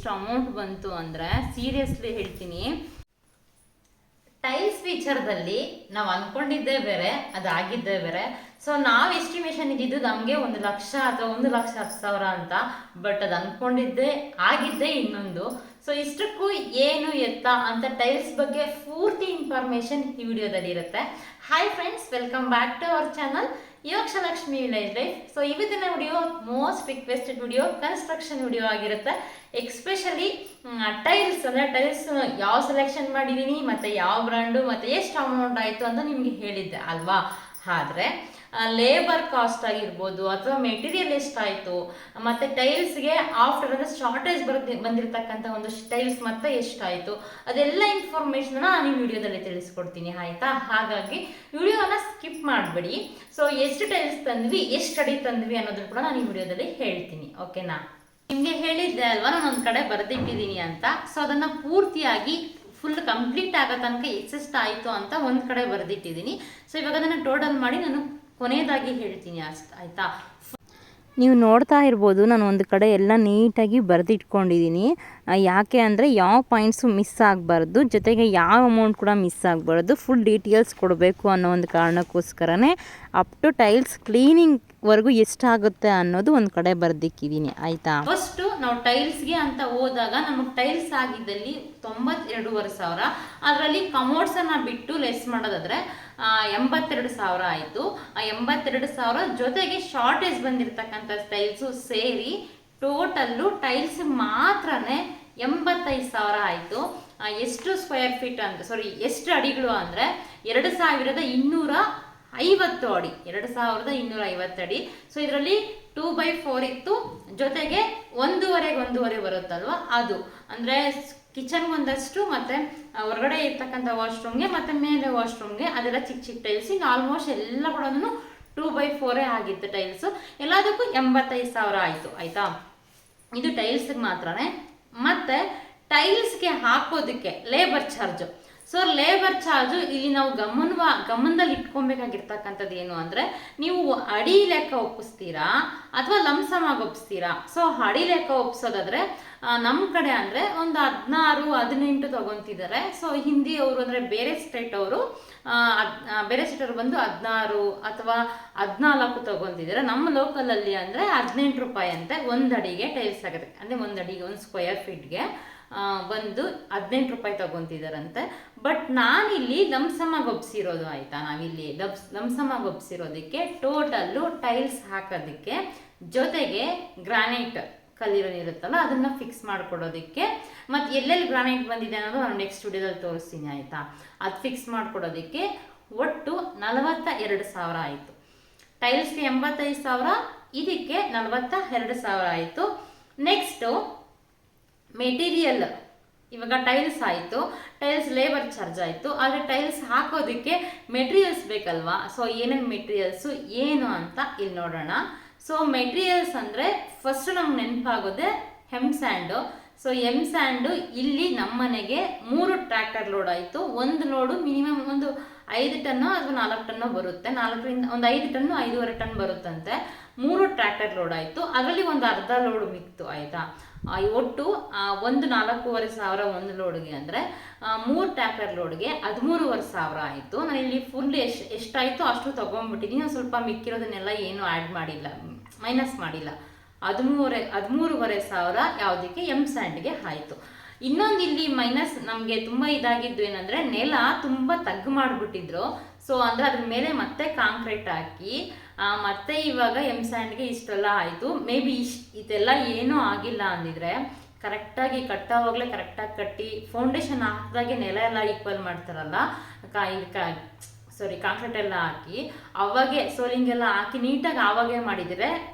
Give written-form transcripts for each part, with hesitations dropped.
ಎಷ್ಟು ಅಮೌಂಟ್ ಬಂತು ಅಂದರೆ ಸೀರಿಯಸ್ಲಿ ಹೇಳ್ತೀನಿ, ಟೈಲ್ಸ್ ವಿಚಾರದಲ್ಲಿ ನಾವು ಅಂದ್ಕೊಂಡಿದ್ದೇ ಬೇರೆ, ಅದಾಗಿದ್ದೇ ಬೇರೆ. ಸೊ ನಾವು ಎಸ್ಟಿಮೇಷನ್ ಇದ್ದಿದ್ದು ನಮಗೆ 1,00,000 ಅಥವಾ 1,10,000 ಅಂತ, ಬಟ್ ಅದು ಅಂದ್ಕೊಂಡಿದ್ದೆ ಆಗಿದ್ದೇ ಇನ್ನೊಂದು. ಸೊ ಇಷ್ಟಕ್ಕೂ ಏನು ಎತ್ತ ಅಂತ ಟೈಲ್ಸ್ ಬಗ್ಗೆ ಪೂರ್ತಿ ಇನ್ಫಾರ್ಮೇಷನ್ ಈ ವಿಡಿಯೋದಲ್ಲಿ ಇರುತ್ತೆ. Hi friends, welcome back to our channel Yogalakshmi village life. So ಇವತ್ತಿನ video most requested video construction video ಆಗಿರುತ್ತೆ. ಎಕ್ಸ್ಪೆಷಲಿ ಟೈಲ್ಸ್ ಅಂದರೆ ಟೈಲ್ಸ್ ಯಾವ ಸೆಲೆಕ್ಷನ್ ಮಾಡಿದ್ದೀನಿ ಮತ್ತು ಯಾವ ಬ್ರ್ಯಾಂಡು ಮತ್ತು ಎಷ್ಟು ಅಮೌಂಟ್ ಆಯಿತು ಅಂತ ನಿಮಗೆ ಹೇಳಿದ್ದೆ ಅಲ್ವಾ. ಆದರೆ ಲೇಬರ್ ಕಾಸ್ಟ್ ಆಗಿರ್ಬೋದು ಅಥವಾ ಮೆಟೀರಿಯಲ್ ಎಷ್ಟಾಯಿತು ಮತ್ತು ಟೈಲ್ಸ್ಗೆ ಆಫ್ಟರ್ ಅಂದರೆ ಶಾರ್ಟೇಜ್ ಬಂದಿರತಕ್ಕಂಥ ಒಂದು ಟೈಲ್ಸ್ ಮತ್ತೆ ಎಷ್ಟಾಯಿತು ಅದೆಲ್ಲ ಇನ್ಫಾರ್ಮೇಷನ್ನ ನಾನು ಈ ವಿಡಿಯೋದಲ್ಲಿ ತಿಳಿಸ್ಕೊಡ್ತೀನಿ, ಆಯಿತಾ. ಹಾಗಾಗಿ ವಿಡಿಯೋನ ಸ್ಕಿಪ್ ಮಾಡಬೇಡಿ. ಸೊ ಎಷ್ಟು ಟೈಲ್ಸ್ ತಂದ್ವಿ, ಎಷ್ಟು ಅಡಿ ತಂದ್ವಿ ಅನ್ನೋದನ್ನು ಕೂಡ ನಾನು ಈ ವಿಡಿಯೋದಲ್ಲಿ ಹೇಳ್ತೀನಿ, ಓಕೆನಾ. ನಿಮಗೆ ಹೇಳಿದ್ದೆ ಅಲ್ವಾ ನಾನು ಒಂದು ಕಡೆ ಬರೆದಿಟ್ಟಿದ್ದೀನಿ ಅಂತ. ಸೊ ಅದನ್ನು ಪೂರ್ತಿಯಾಗಿ ಫುಲ್ ಕಂಪ್ಲೀಟ್ ಆಗೋ ತನಕ ಎಷ್ಟೆಷ್ಟು ಆಯಿತು ಅಂತ ಒಂದು ಕಡೆ ಬರೆದಿಟ್ಟಿದ್ದೀನಿ. ಸೊ ಇವಾಗ ಅದನ್ನು ಟೋಟಲ್ ಮಾಡಿ ನಾನು ಕೊನೆಯದಾಗಿ ಹೇಳ್ತೀನಿ ಅಷ್ಟು, ಆಯಿತಾ. ನೀವು ನೋಡ್ತಾ ಇರ್ಬೋದು, ನಾನು ಒಂದು ಕಡೆ ಎಲ್ಲ ನೀಟಾಗಿ ಬರೆದಿಟ್ಕೊಂಡಿದ್ದೀನಿ. ಯಾಕೆ ಅಂದರೆ ಯಾವ ಪಾಯಿಂಟ್ಸು ಮಿಸ್ ಆಗಬಾರ್ದು, ಜೊತೆಗೆ ಯಾವ ಅಮೌಂಟ್ ಕೂಡ ಮಿಸ್ ಆಗಬಾರ್ದು, ಫುಲ್ ಡೀಟೇಲ್ಸ್ ಕೊಡಬೇಕು ಅನ್ನೋ ಒಂದು ಕಾರಣಕ್ಕೋಸ್ಕರನೇ ಅಪ್ ಟು ಟೈಲ್ಸ್ ಕ್ಲೀನಿಂಗ್ವರೆಗೂ ಎಷ್ಟಾಗುತ್ತೆ ಅನ್ನೋದು ಒಂದು ಕಡೆ ಬರೆದಿಕ್ಕಿದ್ದೀನಿ, ಆಯಿತಾ. ಫಸ್ಟು ನಾವು ಟೈಲ್ಸ್ಗೆ ಅಂತ ಹೋದಾಗ ನಮಗೆ ಟೈಲ್ಸ್ ಆಗಿದ್ದಲ್ಲಿ 92,500. ಅದರಲ್ಲಿ ಕಮೋಡ್ಸನ್ನು ಬಿಟ್ಟು ಲೆಸ್ ಮಾಡೋದಾದರೆ 82,000 ಆಯಿತು. ಆ 82,000 ಜೊತೆಗೆ ಶಾರ್ಟೇಜ್ ಬಂದಿರತಕ್ಕಂಥ ಟೈಲ್ಸು ಸೇರಿ ಟೋಟಲ್ಲು ಟೈಲ್ಸ್ ಮಾತ್ರನೇ 85,000 ಆಯಿತು. ಎಷ್ಟು ಸ್ಕ್ವೇರ್ ಫೀಟ್ ಅಂತ ಎಷ್ಟು ಅಡಿಗಳು ಅಂದರೆ 2,250 ಅಡಿ, 2,250 ಅಡಿ. ಸೊ ಇದರಲ್ಲಿ 2/4 ಇತ್ತು, ಜೊತೆಗೆ ಒಂದೂವರೆ ಬರುತ್ತಲ್ವ ಅದು, ಅಂದರೆ ಕಿಚನ್ಗೆ ಒಂದಷ್ಟು ಮತ್ತು ಹೊರಗಡೆ ಇರ್ತಕ್ಕಂಥ ವಾಶ್ರೂಮ್ಗೆ ಮತ್ತು ಮೇಲೆ ವಾಶ್ರೂಮ್ಗೆ ಅದೆಲ್ಲ ಚಿಕ್ಕ ಚಿಕ್ಕ ಟೈಲ್ಸ್. ಇನ್ನು ಆಲ್ಮೋಸ್ಟ್ ಎಲ್ಲ ಕೂಡ 2/4 ಆಗಿತ್ತು ಟೈಲ್ಸು. ಎಲ್ಲದಕ್ಕೂ 85,000 ಆಯಿತು, ಆಯಿತಾ. ಇದು ಟೈಲ್ಸ್ಗೆ ಮಾತ್ರನೇ. ಮತ್ತು ಟೈಲ್ಸ್ಗೆ ಹಾಕೋದಕ್ಕೆ labour charge. So labour charge ಇಲ್ಲಿ ನಾವು ಗಮನದಲ್ಲಿ ಇಟ್ಕೊಬೇಕಾಗಿರ್ತಕ್ಕಂಥದ್ದು ಏನು ಅಂದರೆ, ನೀವು ಅಡಿ ಲೆಕ್ಕ ಒಪ್ಪಿಸ್ತೀರಾ ಅಥವಾ ಲಂಸಮಾಗಿ ಒಪ್ಪಿಸ್ತೀರಾ. ಸೊ ಅಡಿ ಲೆಕ್ಕ ಒಪ್ಸೋದಾದರೆ ನಮ್ಮ ಕಡೆ ಅಂದರೆ ಒಂದು 16-18 ತಗೊತಿದ್ದಾರೆ. ಸೊ ಹಿಂದಿಯವರು ಅಂದರೆ ಬೇರೆ ಸ್ಟೇಟವರು ಬಂದು 16 ಅಥವಾ 14 ತಗೊತಿದ್ದಾರೆ. ನಮ್ಮ ಲೋಕಲಲ್ಲಿ ಅಂದರೆ 18 ರೂಪಾಯಿ ಅಂತೆ ಒಂದು ಅಡಿಗೆ ಟೈಲ್ಸ್ ಆಗುತ್ತೆ. ಅಂದರೆ ಒಂದು ಅಡಿಗೆ, ಒಂದು ಸ್ಕ್ವೇರ್ ಫೀಟ್ಗೆ ಬಂದು 18 ರೂಪಾಯಿ ತಗೊತಿದ್ದಾರಂತೆ. ಬಟ್ ನಾನಿಲ್ಲಿ ಲಂಸಮಾಗಿ ಒಪ್ಸಿರೋದು, ಆಯಿತಾ. ನಾವಿಲ್ಲಿ ಲಂಸಮಾಗಿ ಒಪ್ಸಿರೋದಕ್ಕೆ ಟೋಟಲ್ಲು ಟೈಲ್ಸ್ ಹಾಕೋದಕ್ಕೆ ಜೊತೆಗೆ ಗ್ರಾನೈಟ್ ಕಲ್ಲಿರೋನಿರುತ್ತಲ್ಲ ಅದನ್ನು ಫಿಕ್ಸ್ ಮಾಡಿಕೊಡೋದಕ್ಕೆ, ಮತ್ತು ಎಲ್ಲೆಲ್ಲಿ ಗ್ರಾನೈಟ್ ಬಂದಿದೆ ಅನ್ನೋದು ನಾನು ನೆಕ್ಸ್ಟ್ ವಿಡಿಯೋದಲ್ಲಿ ತೋರಿಸ್ತೀನಿ, ಆಯಿತಾ. ಅದು ಫಿಕ್ಸ್ ಮಾಡಿಕೊಡೋದಕ್ಕೆ ಒಟ್ಟು 42,000 ಆಯಿತು. ಟೈಲ್ಸ್ಗೆ 85,000, ಇದಕ್ಕೆ 42,000 ಆಯಿತು. ನೆಕ್ಸ್ಟು ಮೆಟೀರಿಯಲ್, ಇವಾಗ ಟೈಲ್ಸ್ ಆಯಿತು, ಟೈಲ್ಸ್ ಲೇಬರ್ ಚಾರ್ಜ್ ಆಯಿತು. ಆದರೆ ಟೈಲ್ಸ್ ಹಾಕೋದಕ್ಕೆ ಮೆಟೀರಿಯಲ್ಸ್ ಬೇಕಲ್ವಾ. ಸೊ ಏನೇನು ಮೆಟೀರಿಯಲ್ಸು ಏನು ಅಂತ ಇಲ್ಲಿ ನೋಡೋಣ. ಸೊ ಮೆಟೀರಿಯಲ್ಸ್ ಅಂದರೆ ಫಸ್ಟ್ ನಮ್ಗೆ ನೆನಪಾಗೋದೆ M sand. So M sand ಇಲ್ಲಿ ನಮ್ಮ ಮನೆಗೆ 3 ಟ್ರ್ಯಾಕ್ಟರ್ ಲೋಡ್ ಆಯಿತು. ಒಂದು ಲೋಡು ಮಿನಿಮಮ್ ಒಂದು 5 ಟನ್ನು ಅಥವಾ 4 ಟನ್ನು ಬರುತ್ತೆ. 4ರಿಂದ ಒಂದು 5 ಟನ್ನು 5.5 ಟನ್ ಬರುತ್ತಂತೆ. 3 ಟ್ರ್ಯಾಕ್ಟರ್ ಲೋಡ್ ಆಯಿತು. ಅದರಲ್ಲಿ ಒಂದು ಅರ್ಧ ಲೋಡ್ ಮಿಕ್ತು, ಆಯಿತಾ. ಒಟ್ಟು ಒಂದು 4,500 ಒಂದು ಲೋಡ್ಗೆ ಅಂದರೆ 3 ಟ್ರ್ಯಾಕ್ಟರ್ ಲೋಡ್ಗೆ 13,500 ಆಯಿತು. ನಾನು ಇಲ್ಲಿ ಫುಲ್ ಎಷ್ಟಾಯಿತು ಅಷ್ಟು ತೊಗೊಂಡ್ಬಿಟ್ಟಿದ್ದೀನಿ. ಸ್ವಲ್ಪ ಮಿಕ್ಕಿರೋದನ್ನೆಲ್ಲ ಏನು ಆ್ಯಡ್ ಮಾಡಿಲ್ಲ, ಮೈನಸ್ ಮಾಡಿಲ್ಲ. 13,500 ಯಾವುದಕ್ಕೆ ಎಮ್ ಸ್ಯಾಂಡ್ಗೆ ಆಯಿತು. ಇನ್ನೊಂದು ಇಲ್ಲಿ ಮೈನಸ್ ನಮಗೆ ತುಂಬ ಇದಾಗಿದ್ದು ಏನಂದರೆ, ನೆಲ ತುಂಬ ತಗ್ಗು ಮಾಡಿಬಿಟ್ಟಿದ್ರು. ಸೊ ಅಂದರೆ ಅದ್ರ ಮೇಲೆ ಮತ್ತೆ ಕಾಂಕ್ರೀಟ್ ಹಾಕಿ ಮತ್ತೆ ಇವಾಗ ಎಮ್ ಸ್ಯಾಂಡ್ಗೆ ಇಷ್ಟೆಲ್ಲ ಆಯಿತು. ಮೇ ಬಿ ಇದೆಲ್ಲ ಏನೂ ಆಗಿಲ್ಲ ಅಂದಿದ್ರೆ ಕರೆಕ್ಟಾಗಿ ಕಟ್ಟೋವಾಗಲೇ ಕರೆಕ್ಟಾಗಿ ಕಟ್ಟಿ ಫೌಂಡೇಶನ್ ಹಾಕಿದಾಗೆ ನೆಲ ಎಲ್ಲ ಈಕ್ವಲ್ ಮಾಡ್ತಾರಲ್ಲ, ಕಾಂಕ್ರೀಟ್ ಎಲ್ಲ ಹಾಕಿ ಅವಾಗೆ ಸೋಲಿಂಗ್ ಎಲ್ಲ ಹಾಕಿ ನೀಟಾಗಿ ಆವಾಗೇ ಮಾಡಿದರೆ,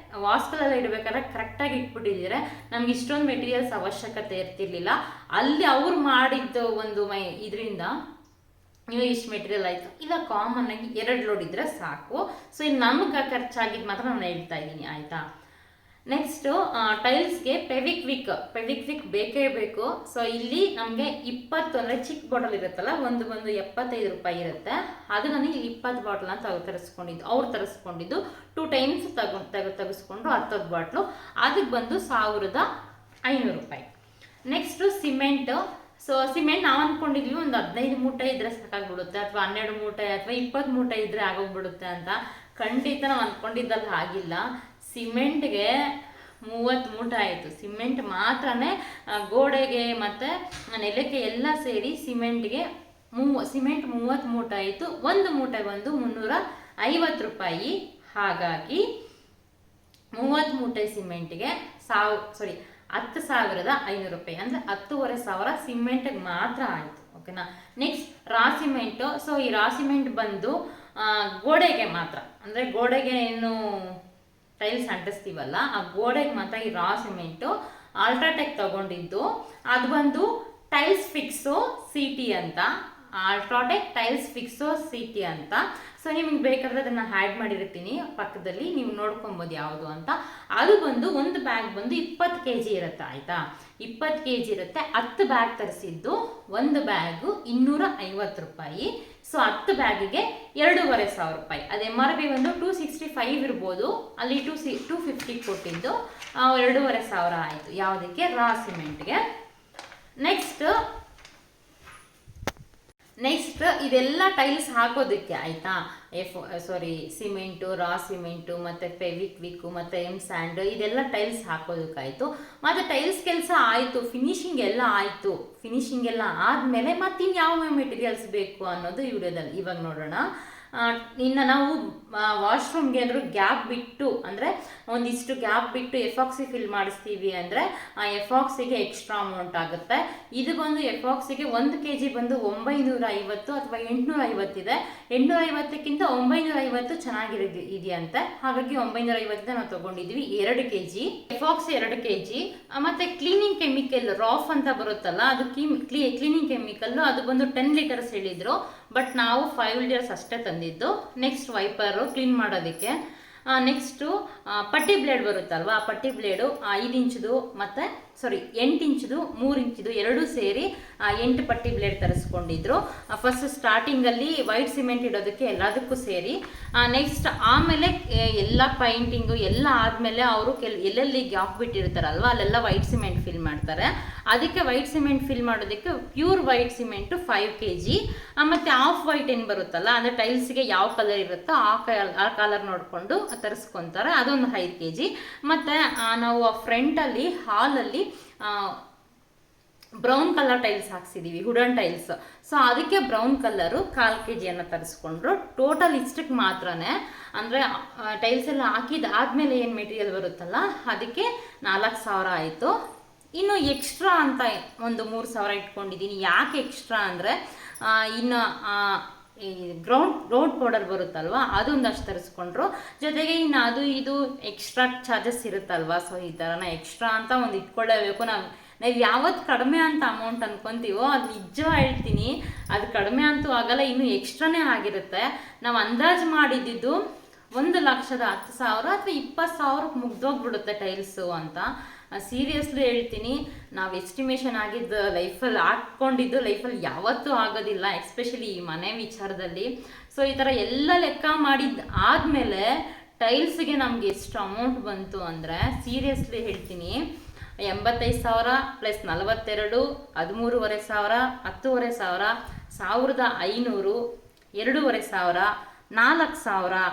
ವಾಸ್ಕಲೆಲ್ಲ ಇಡಬೇಕಾದ್ರೆ ಕರೆಕ್ಟಾಗಿ ಇಟ್ಬಿಟ್ಟಿದ್ರೆ ನಮ್ಗೆ ಇಷ್ಟೊಂದು ಮೆಟೀರಿಯಲ್ಸ್ ಅವಶ್ಯಕತೆ ಇರ್ತಿರ್ಲಿಲ್ಲ. ಅಲ್ಲಿ ಅವ್ರು ಮಾಡಿದ್ದು ಒಂದು ಇದರಿಂದ ನೀವು ಇಷ್ಟು ಮೆಟೀರಿಯಲ್ ಆಯಿತು. ಇಲ್ಲ ಕಾಮನ್ ಆಗಿ 2 ಲೋಡ್ ಇದ್ದರೆ ಸಾಕು. ಸೊ ಇಲ್ಲಿ ನಮ್ಗೆ ಖರ್ಚಾಗಿದ್ದು ಮಾತ್ರ ನಾನು ಹೇಳ್ತಾ ಇದ್ದೀನಿ, ಆಯಿತಾ. ನೆಕ್ಸ್ಟು ಟೈಲ್ಸ್ಗೆ ಫೆವಿಕ್ವಿಕ್ ಬೇಕೇ ಬೇಕು. ಸೊ ಇಲ್ಲಿ ನಮಗೆ 20 ಅಂದರೆ ಚಿಕ್ಕ ಬಾಟಲ್ ಇರುತ್ತಲ್ಲ, ಒಂದು 75 ರೂಪಾಯಿ ಇರುತ್ತೆ. ಅದು ನನಗೆ 20 ಬಾಟಲ್ನ ತರಿಸ್ಕೊಂಡಿದ್ದು, ಅವ್ರು ತರಿಸ್ಕೊಂಡಿದ್ದು 2 ಟೈಮ್ಸ್ ತೆಗೆಸ್ಕೊಂಡು 10 ಬಾಟ್ಲು. ಅದಕ್ಕೆ ಬಂದು 1,500 ರೂಪಾಯಿ. Next cement. ಸೊ ಸಿಮೆಂಟ್ ನಾವು ಅಂದ್ಕೊಂಡಿದ್ವಿ ಒಂದು 15 ಮೂಟೆ ಇದ್ರೆ ಸಾಕಾಗ್ಬಿಡುತ್ತೆ, ಅಥವಾ 12 ಮೂಟೆ ಅಥವಾ 20 ಮೂಟೆ ಇದ್ರೆ ಆಗೋಗ್ಬಿಡುತ್ತೆ ಅಂತ. ಖಂಡಿತ ನಾವು ಅಂದ್ಕೊಂಡಿದ್ದಲ್ಲಿ ಆಗಿಲ್ಲ. ಸಿಮೆಂಟ್ಗೆ 30 ಮೂಟೆ ಆಯಿತು. ಸಿಮೆಂಟ್ ಮಾತ್ರನೇ ಗೋಡೆಗೆ ಮತ್ತು ನೆಲಕ್ಕೆ ಎಲ್ಲ ಸೇರಿ ಸಿಮೆಂಟ್ 30 ಮೂಟೆ ಆಯಿತು. ಒಂದು ಮೂಟೆ ಬಂದು 350 ರೂಪಾಯಿ. ಹಾಗಾಗಿ 30 ಮೂಟೆ ಸಿಮೆಂಟ್ಗೆ 10,500 ರೂಪಾಯಿ, ಅಂದರೆ 10,500 ಸಿಮೆಂಟ್ಗೆ ಮಾತ್ರ ಆಯಿತು. ಓಕೆನಾ. ನೆಕ್ಸ್ಟ್ ರಾ ಸಿಮೆಂಟು. ಸೊ ಈ ರಾ ಸಿಮೆಂಟ್ ಬಂದು ಗೋಡೆಗೆ ಮಾತ್ರ, ಅಂದರೆ ಗೋಡೆಗೆ ಏನು ಟೈಲ್ಸ್ ಅಂಟಿಸ್ತೀವಲ್ಲ ಆ ಗೋಡೆಗೆ ಮಾತ್ರ ಈ ರಾ ಸಿಮೆಂಟು ಅಲ್ಟ್ರಾಟೆಕ್ ತಗೊಂಡಿದ್ದು. ಅದು ಬಂದು ಟೈಲ್ಸ್ ಫಿಕ್ಸು ಸಿಟಿ ಅಂತ, ಅಲ್ಟ್ರಾಟೆಕ್ ಟೈಲ್ಸ್ ಫಿಕ್ಸೋ ಸಿಟಿ ಅಂತ. ಸೊ ನಿಮ್ಗೆ ಬೇಕಾದ್ರೆ ಅದನ್ನು ಆ್ಯಡ್ ಮಾಡಿರ್ತೀನಿ ಪಕ್ಕದಲ್ಲಿ, ನೀವು ನೋಡ್ಕೊಬೋದು ಯಾವುದು ಅಂತ. ಅದು ಬಂದು ಒಂದು ಬ್ಯಾಗ್ ಬಂದು 20 kg ಇರುತ್ತೆ. ಆಯಿತಾ, 20 kg ಇರುತ್ತೆ. 10 ಬ್ಯಾಗ್ ತರಿಸಿದ್ದು, ಒಂದು ಬ್ಯಾಗು 250 ರೂಪಾಯಿ. ಸೊ 10 ಬ್ಯಾಗಿಗೆ 2,500 ರೂಪಾಯಿ. ಅದು MRP ಬಂದು 265 ಇರ್ಬೋದು, ಅಲ್ಲಿ 250 ಕೊಟ್ಟಿದ್ದು 2,500 ಆಯಿತು. ಯಾವುದಕ್ಕೆ? ರಾ ಸಿಮೆಂಟ್ಗೆ. ನೆಕ್ಸ್ಟ್ ಇದೆಲ್ಲ ಟೈಲ್ಸ್ ಹಾಕೋದಕ್ಕೆ. ಆಯಿತಾ, ಸಿಮೆಂಟು, ರಾ ಸಿಮೆಂಟು ಮತ್ತು ಫೆವಿಕ್ವಿಕ್ಕು ಮತ್ತು ಸ್ಯಾಂಡ್ ಇದೆಲ್ಲ ಟೈಲ್ಸ್ ಹಾಕೋದಕ್ಕಾಯಿತು. ಮತ್ತು ಟೈಲ್ಸ್ ಕೆಲಸ ಆಯಿತು, ಫಿನಿಶಿಂಗ್ ಎಲ್ಲ ಆಯಿತು. ಫಿನಿಶಿಂಗ್ ಎಲ್ಲ ಆದಮೇಲೆ ಮತ್ತು ಇನ್ಯಾವ ಮೆಟೀರಿಯಲ್ಸ್ ಬೇಕು ಅನ್ನೋದು ಈ ವಿಡಿಯೋದಲ್ಲಿ ಇವಾಗ ನೋಡೋಣ. ಇನ್ನು ನಾವು ವಾಶ್ರೂಮ್ಗೆ ಅಂದರೂ ಗ್ಯಾಪ್ ಬಿಟ್ಟು, ಅಂದರೆ ಒಂದಿಷ್ಟು ಗ್ಯಾಪ್ ಬಿಟ್ಟು ಎಫಾಕ್ಸಿ ಫಿಲ್ ಮಾಡಿಸ್ತೀವಿ ಅಂದರೆ ಆ ಎಫಾಕ್ಸಿಗೆ ಎಕ್ಸ್ಟ್ರಾ ಅಮೌಂಟ್ ಆಗುತ್ತೆ. ಇದು ಬಂದು ಎಫಾಕ್ಸಿಗೆ 1 kg ಬಂದು 950 ಅಥವಾ 850 ಇದೆ. 850ಕ್ಕಿಂತ 950 ಚೆನ್ನಾಗಿದೆಯಂತೆ. ಹಾಗಾಗಿ 950 ನಾವು ತೊಗೊಂಡಿದ್ವಿ. 2 kg ಎಫಾಕ್ಸಿ, 2 kg. ಮತ್ತು ಕ್ಲೀನಿಂಗ್ ಕೆಮಿಕಲ್ ರಾಫ್ ಅಂತ ಬರುತ್ತಲ್ಲ, ಅದು ಕ್ಲೀನಿಂಗ್ ಕೆಮಿಕಲ್ಲು, ಅದು ಬಂದು 10 ಲೀಟರ್ಸ್ ಹೇಳಿದರು. ಬಟ್ ನಾವು 5 ಲೀಟರ್ಸ್ ಅಷ್ಟೇ ತಂದಿದ್ದು. ನೆಕ್ಸ್ಟ್ ವೈಪರು ಕ್ಲೀನ್ ಮಾಡೋದಕ್ಕೆ. ನೆಕ್ಸ್ಟು ಪಟ್ಟಿ ಬ್ಲೇಡ್ ಬರುತ್ತಲ್ವ, ಆ ಪಟ್ಟಿ ಬ್ಲೇಡು 5 ಇಂಚ್ದು ಮತ್ತು 8 ಇಂಚ್ದು 3 ಇಂಚ್ದು ಎರಡೂ ಸೇರಿ 8 ಪಟ್ಟಿ ಬ್ಲೇಡ್ ತರಿಸ್ಕೊಂಡಿದ್ರು. ಫಸ್ಟ್ ಸ್ಟಾರ್ಟಿಂಗಲ್ಲಿ ವೈಟ್ ಸಿಮೆಂಟ್ ಇಡೋದಕ್ಕೆ ಎಲ್ಲದಕ್ಕೂ ಸೇರಿ. ನೆಕ್ಸ್ಟ್ ಆಮೇಲೆ ಎಲ್ಲ ಪೈಂಟಿಂಗು ಎಲ್ಲ ಆದಮೇಲೆ ಅವರು ಎಲ್ಲೆಲ್ಲಿ ಗ್ಯಾಪ್ ಬಿಟ್ಟಿರ್ತಾರಲ್ವ ಅಲ್ಲೆಲ್ಲ ವೈಟ್ ಸಿಮೆಂಟ್ ಫಿಲ್ ಮಾಡ್ತಾರೆ. ಅದಕ್ಕೆ ವೈಟ್ ಸಿಮೆಂಟ್ ಫಿಲ್ ಮಾಡೋದಕ್ಕೆ ಪ್ಯೂರ್ ವೈಟ್ ಸಿಮೆಂಟು 5 kg. ಮತ್ತು ಆಫ್ ವೈಟ್ ಏನು ಬರುತ್ತಲ್ಲ, ಅಂದರೆ ಟೈಲ್ಸ್ಗೆ ಯಾವ ಕಲರ್ ಇರುತ್ತೋ ಆ ಕಲರ್ ನೋಡಿಕೊಂಡು ತರಿಸ್ಕೊತಾರೆ, ಅದೊಂದು 5 kg. ಮತ್ತು ನಾವು ಫ್ರಂಟಲ್ಲಿ ಹಾಲಲ್ಲಿ ಬ್ರೌನ್ ಕಲರ್ ಟೈಲ್ಸ್ ಹಾಕ್ಸಿದ್ದೀವಿ, ವುಡನ್ ಟೈಲ್ಸ್. ಸೊ ಅದಕ್ಕೆ ಬ್ರೌನ್ ಕಲರು 1/4 kg ತರಿಸ್ಕೊಂಡ್ರು. ಟೋಟಲ್ ಇಷ್ಟಕ್ಕೆ ಮಾತ್ರನೇ, ಅಂದರೆ ಟೈಲ್ಸ್ ಎಲ್ಲ ಹಾಕಿದಾದ್ಮೇಲೆ ಏನು ಮೆಟೀರಿಯಲ್ ಬರುತ್ತಲ್ಲ ಅದಕ್ಕೆ 4,000 ಆಯಿತು. ಇನ್ನು ಎಕ್ಸ್ಟ್ರಾ ಅಂತ ಒಂದು 3,000 ಇಟ್ಕೊಂಡಿದ್ದೀನಿ. ಯಾಕೆ ಎಕ್ಸ್ಟ್ರಾ ಅಂದರೆ ಇನ್ನು ಈ ಗ್ರೌಂಡ್ ಪೌಡರ್ ಬರುತ್ತಲ್ವ, ಅದೊಂದಷ್ಟು ತರಿಸ್ಕೊಂಡ್ರು. ಜೊತೆಗೆ ಇನ್ನು ಅದು ಇದು ಎಕ್ಸ್ಟ್ರಾ ಚಾರ್ಜಸ್ ಇರುತ್ತಲ್ವ. ಸೊ ಈ ಥರನ ಎಕ್ಸ್ಟ್ರಾ ಅಂತ ಒಂದು ಇಟ್ಕೊಳ್ಳೇಬೇಕು. ನಾವು ಯಾವತ್ತು ಕಡಿಮೆ ಅಂತ ಅಮೌಂಟ್ ಅನ್ಕೊತೀವೋ ಅದು ನಿಜ ಹೇಳ್ತೀನಿ, ಅದು ಕಡಿಮೆ ಅಂತೂ ಆಗಲ್ಲ, ಇನ್ನೂ ಎಕ್ಸ್ಟ್ರಾನೇ ಆಗಿರುತ್ತೆ. ನಾವು ಅಂದಾಜು ಮಾಡಿದ್ದು 1,10,000 ಅಥವಾ 20,000 ಮುಗ್ದೋಗ್ಬಿಡುತ್ತೆ ಟೈಲ್ಸು ಅಂತ. ಸೀರಿಯಸ್ಲಿ ಹೇಳ್ತೀನಿ, ನಾವು ಎಸ್ಟಿಮೇಷನ್ ಆಗಿದ್ದು ಲೈಫಲ್ಲಿ ಹಾಕ್ಕೊಂಡಿದ್ದು ಲೈಫಲ್ಲಿ ಯಾವತ್ತೂ ಆಗೋದಿಲ್ಲ, ಎಸ್ಪೆಷಲಿ ಈ ಮನೆ ವಿಚಾರದಲ್ಲಿ. ಸೊ ಈ ಥರ ಎಲ್ಲ ಲೆಕ್ಕ ಮಾಡಿದ್ದು ಆದಮೇಲೆ ಟೈಲ್ಸ್ಗೆ ನಮಗೆ ಎಷ್ಟು ಅಮೌಂಟ್ ಬಂತು ಅಂದರೆ ಸೀರಿಯಸ್ಲಿ ಹೇಳ್ತೀನಿ, 85,000 ಪ್ಲಸ್ 42, 13,500, 10,500, 1,500, 2,500, 4,000,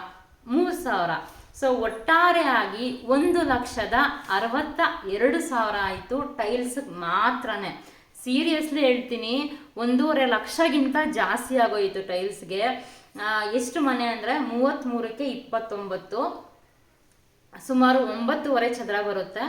3,000. ಸೊ ಒಟ್ಟಾರೆಯಾಗಿ 1,62,000 ಆಯಿತು ಟೈಲ್ಸ್ಗೆ ಮಾತ್ರನೇ. ಸೀರಿಯಸ್ಲಿ ಹೇಳ್ತೀನಿ, 1.5 ಲಕ್ಷಗಿಂತ ಜಾಸ್ತಿ ಆಗೋಯಿತು ಟೈಲ್ಸ್ಗೆ. ಎಷ್ಟು ಮನೆ ಅಂದರೆ 33ಕ್ಕೆ 29, ಸುಮಾರು 9.5 ಚದರ ಬರುತ್ತೆ.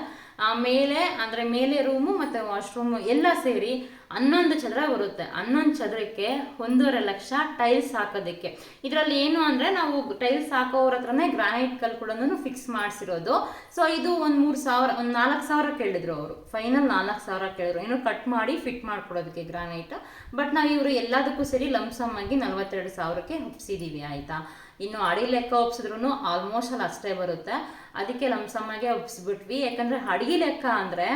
ಮೇಲೆ ಅಂದರೆ ಮೇಲೆ ರೂಮು ಮತ್ತು ವಾಶ್ರೂಮು ಎಲ್ಲ ಸೇರಿ 11 ಚದರ ಬರುತ್ತೆ. 11 ಚದರಕ್ಕೆ 1.5 ಲಕ್ಷ ಟೈಲ್ಸ್ ಹಾಕೋದಕ್ಕೆ. ಇದರಲ್ಲಿ ಏನು ಅಂದರೆ ನಾವು ಟೈಲ್ಸ್ ಹಾಕೋವ್ರ ಹತ್ರನೇ ಗ್ರಾನೈಟ್ ಕಲ್ಲು ಕೂಡ ಫಿಕ್ಸ್ ಮಾಡಿಸಿರೋದು. ಸೊ ಇದು ಒಂದು 3,000, ಒಂದು 4,000 ಕೇಳಿದ್ರು ಅವರು. ಫೈನಲ್ 4,000 ಕೇಳಿದ್ರು, ಏನು ಕಟ್ ಮಾಡಿ ಫಿಟ್ ಮಾಡಿಕೊಡೋದಕ್ಕೆ ಗ್ರಾನೈಟ್. ಬಟ್ ನಾವು ಇವರು ಎಲ್ಲದಕ್ಕೂ ಸೇರಿ ಲಂಸಮ್ ಆಗಿ 42,000ಕ್ಕೆ ಒಪ್ಸಿದ್ದೀವಿ. ಆಯಿತಾ, ಇನ್ನು ಅಡಿ ಲೆಕ್ಕ ಒಪ್ಸಿದ್ರು ಆಲ್ಮೋಸ್ಟ್ ಅಲ್ಲಿ ಅಷ್ಟೇ ಬರುತ್ತೆ. ಅದಕ್ಕೆ ಲಂಸಮ್ಮಾಗೆ ಒಪ್ಸಿಬಿಟ್ವಿ. ಯಾಕಂದರೆ ಅಡಿಗೆ ಲೆಕ್ಕ ಅಂದರೆ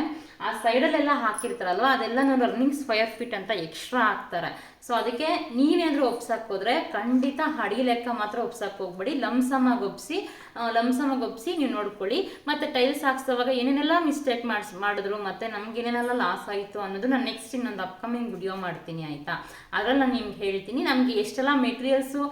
ಆ ಸೈಡಲ್ಲೆಲ್ಲ ಹಾಕಿರ್ತಾರಲ್ವ ಅದೆಲ್ಲ ರನ್ನಿಂಗ್ ಸ್ಕ್ವಯರ್ ಫೀಟ್ ಅಂತ ಎಕ್ಸ್ಟ್ರಾ ಹಾಕ್ತಾರೆ. ಸೊ ಅದಕ್ಕೆ ನೀವೇನಾದರೂ ಒಪ್ಸಕ್ಕೆ ಹೋದ್ರೆ ಖಂಡಿತ ಅಡಿ ಲೆಕ್ಕ ಮಾತ್ರ ಒಪ್ಸಕ್ಕೆ ಹೋಗ್ಬೇಡಿ, ಲಮ್ಸಮಾಗಿ ಒಪ್ಸಿ ನೀವು ನೋಡ್ಕೊಳ್ಳಿ. ಮತ್ತು ಟೈಲ್ಸ್ ಹಾಕ್ಸೋವಾಗ ಏನೇನೆಲ್ಲ ಮಿಸ್ಟೇಕ್ ಮಾಡಿದ್ರು ಮತ್ತು ನಮ್ಗೆ ಏನೇನೆಲ್ಲ ಲಾಸ್ ಆಯಿತು ಅನ್ನೋದು ನಾನು ನೆಕ್ಸ್ಟ್ ಇನ್ನೊಂದು ಅಪ್ಕಮಿಂಗ್ ವಿಡಿಯೋ ಮಾಡ್ತೀನಿ ಆಯಿತಾ. ಅದರಲ್ಲಿ ನಾನು ನಿಮ್ಗೆ ಹೇಳ್ತೀನಿ ನಮಗೆ ಎಷ್ಟೆಲ್ಲ ಮೆಟೀರಿಯಲ್ಸು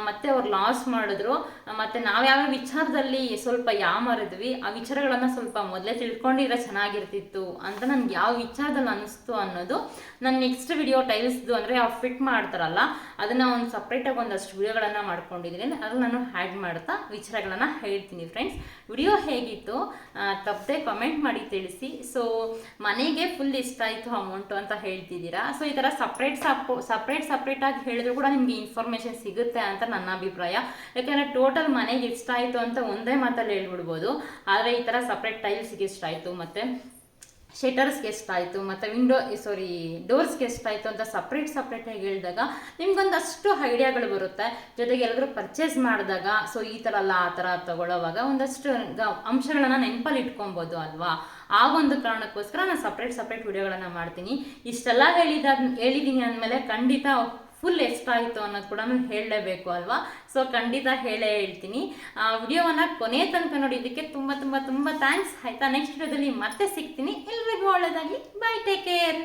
ಮತ್ತು ಅವ್ರು ಲಾಸ್ ಮಾಡಿದ್ರು ಮತ್ತು ನಾವು ಯಾವ ವಿಚಾರದಲ್ಲಿ ಸ್ವಲ್ಪ ಯಾಮಾರಿದ್ವಿ ಆ ವಿಚಾರಗಳನ್ನು ಸ್ವಲ್ಪ ಮೊದಲೇ ತಿಳ್ಕೊಂಡಿರೋ ಚೆನ್ನಾಗಿರ್ತಿತ್ತು ಅಂತ ನನಗೆ ಯಾವ ವಿಚಾರದಲ್ಲಿ ಅನ್ನಿಸ್ತು ಅನ್ನೋದು ನಾನು ನೆಕ್ಸ್ಟ್ ವಿಡಿಯೋ ಟೈಲ್ಸ್ದು ಅಂದರೆ ಅವ್ರು ಫಿಟ್ ಮಾಡ್ತಾರಲ್ಲ ಅದನ್ನು ಒಂದು ಸಪ್ರೇಟಾಗಿ ಒಂದಷ್ಟು ವಿಡಿಯೋಗಳನ್ನು ಮಾಡ್ಕೊಂಡಿದ್ದೀನಿ, ಅದ್ರಲ್ಲಿ ನಾನು ಆ್ಯಡ್ ಮಾಡ್ತಾ ವಿಚಾರಗಳನ್ನು ಹೇಳ್ತೀನಿ. ಫ್ರೆಂಡ್ಸ್, ವಿಡಿಯೋ ಹೇಗಿತ್ತು ತಪ್ಪದೆ ಕಮೆಂಟ್ ಮಾಡಿ ತಿಳಿಸಿ. ಸೊ ಮನೆಗೆ ಫುಲ್ ಇಷ್ಟ ಆಯಿತು ಅಮೌಂಟು ಅಂತ ಹೇಳ್ತಿದ್ದೀರಾ. ಸೊ ಈ ಥರ ಸಪ್ರೇಟಾಗಿ ಹೇಳಿದ್ರು ಕೂಡ ನಿಮಗೆ ಇನ್ಫಾರ್ಮೇಷನ್ ಸಿಗುತ್ತೆ ಅಂತ ನನ್ನ ಅಭಿಪ್ರಾಯ. ಯಾಕಂದರೆ ಟೋಟಲ್ ಮನೆಗೆ ಇಷ್ಟ ಆಯಿತು ಅಂತ ಒಂದೇ ಮಾತಲ್ಲಿ ಹೇಳ್ಬಿಡ್ಬೋದು, ಆದರೆ ಈ ಥರ ಸಪ್ರೇಟ್ ಟೈಲ್ಸ್ಗೆ ಇಷ್ಟ ಆಯಿತು ಮತ್ತು ಶಟರ್ಸ್ಗೆ ಎಷ್ಟಾಯಿತು ಮತ್ತು ಡೋರ್ಸ್ಗೆ ಎಷ್ಟಾಯಿತು ಅಂತ ಸಪ್ರೇಟಾಗಿ ಹೇಳಿದಾಗ ನಿಮ್ಗೊಂದಷ್ಟು ಐಡಿಯಾಗಳು ಬರುತ್ತೆ. ಜೊತೆಗೆ ಎಲ್ಲರೂ ಪರ್ಚೇಸ್ ಮಾಡಿದಾಗ ಸೊ ಈ ಥರ ಅಲ್ಲ ಆ ಥರ ತಗೊಳ್ಳೋವಾಗ ಒಂದಷ್ಟು ಅಂಶಗಳನ್ನು ನೆನಪಲ್ಲಿ ಇಟ್ಕೊಬೋದು ಅಲ್ವಾ. ಆ ಒಂದು ಕಾರಣಕ್ಕೋಸ್ಕರ ನಾನು ಸಪ್ರೇಟ್ ವಿಡಿಯೋಗಳನ್ನು ಮಾಡ್ತೀನಿ. ಇಷ್ಟೆಲ್ಲ ಹೇಳಿದ್ದೀನಿ ಅಂದಮೇಲೆ ಖಂಡಿತ ಫುಲ್ ಎಷ್ಟಾಯಿತು ಅನ್ನೋದು ಕೂಡ ಹೇಳಲೇಬೇಕು ಅಲ್ವಾ. ಸೊ ಖಂಡಿತ ಹೇಳ್ತೀನಿ. ವಿಡಿಯೋವನ್ನು ಕೊನೆ ತನಕ ನೋಡಿದ್ದಕ್ಕೆ ತುಂಬ ಥ್ಯಾಂಕ್ಸ್ ಆಯಿತಾ. ನೆಕ್ಸ್ಟ್ ವಿಡಿಯೋದಲ್ಲಿ ಮತ್ತೆ ಸಿಗ್ತೀನಿ. ಎಲ್ರಿಗೂ ಒಳ್ಳೆಯದಾಗಲಿ. By, take care.